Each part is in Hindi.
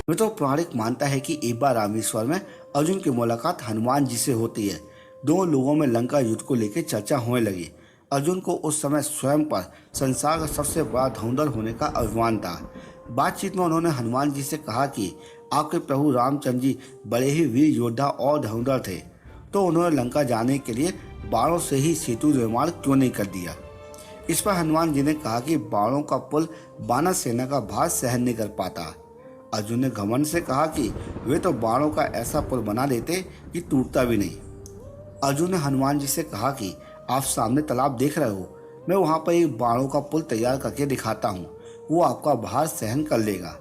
वे तो पौराणिक मानता है कि एक बार रामेश्वर में अर्जुन की मुलाकात हनुमान जी से होती है। दोनों लोगों में लंका युद्ध को लेकर चर्चा होने लगी। अर्जुन को उस समय स्वयं पर संसार का सबसे बड़ा धुरंधर होने का अभिमान था। बातचीत में उन्होंने हनुमान जी से कहा कि आपके प्रभु रामचंद्र जी बड़े ही वीर योद्धा और धुरंधर थे, तो उन्होंने लंका जाने के लिए बाणों से ही सेतु निर्माण क्यों नहीं कर दिया। इस पर हनुमान जी ने कहा कि बाणों का पुल वानर सेना का भार सहन नहीं कर पाता। अर्जुन ने घमंड से कहा कि वे तो बाणों का ऐसा पुल बना देते कि टूटता भी नहीं। अर्जुन ने हनुमान जी से कहा कि आप सामने तालाब देख रहे हो, मैं वहां पर एक बाणों का पुल तैयार करके दिखाता हूँ, वो आपका भार सहन कर लेगा।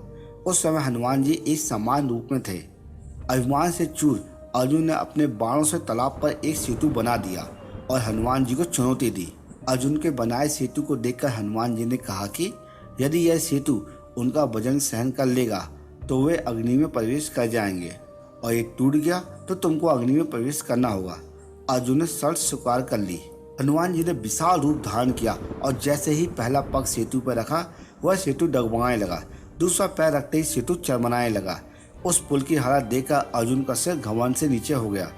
उस समय हनुमान जी एक समान रूप में थे। अभिमान से चूर अर्जुन ने अपने बाणों से तालाब पर एक सेतु बना दिया और हनुमान जी को चुनौती दी। अर्जुन के बनाए सेतु को देखकर हनुमान जी ने कहा कि यदि यह सेतु उनका वजन सहन कर लेगा तो वे अग्नि में प्रवेश कर जाएंगे, और ये टूट गया तो तुमको अग्नि में प्रवेश करना होगा। अर्जुन ने शर्त स्वीकार कर ली। हनुमान जी ने विशाल रूप धारण किया और जैसे ही पहला पग सेतु पर रखा, वह सेतु डगमगाने लगा। दूसरा पैर रखते ही सेतु चरमराने लगा। उस पुल की हालत देखकर अर्जुन का सिर घमंड से नीचे हो गया।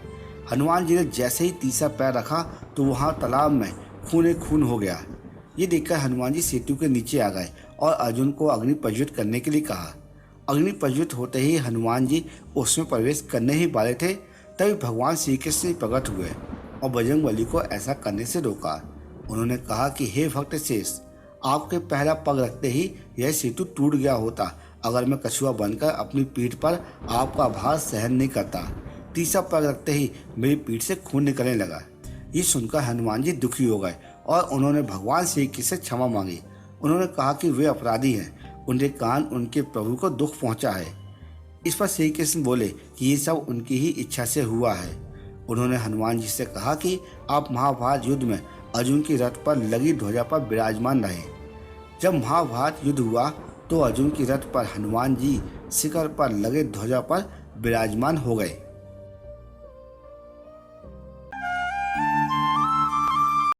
हनुमान जी ने जैसे ही तीसरा पैर रखा तो वहां तालाब में खून खून हो गया। ये देखकर हनुमान जी सेतु के नीचे आ गए और अर्जुन को अग्नि प्रज्वलित करने के लिए कहा। अग्नि प्रज्वलित होते ही हनुमान जी उसमें प्रवेश करने ही वाले थे, तभी भगवान श्री कृष्ण प्रकट हुए और बजरंगबली को ऐसा करने से रोका। उन्होंने कहा कि हे भक्त शेष, आपके पहला पग रखते ही यह सेतु टूट गया होता अगर मैं कछुआ बनकर अपनी पीठ पर आपका भार सहन नहीं करता। तीसरा पग रखते ही मेरी पीठ से खून निकलने लगा। ये सुनकर हनुमान जी दुखी हो गए और उन्होंने भगवान श्री कृष्ण से क्षमा मांगी। उन्होंने कहा कि वे अपराधी हैं, उनके कारण उनके प्रभु को दुख पहुंचा है। इस पर श्री कृष्ण बोले कि ये सब उनकी ही इच्छा से हुआ है। उन्होंने हनुमान जी से कहा कि आप महाभारत युद्ध में अर्जुन की रथ पर लगी ध्वजा पर विराजमान रहे। जब महाभारत युद्ध हुआ तो अर्जुन की रथ पर हनुमान जी शिखर पर लगे ध्वजा पर विराजमान हो गए।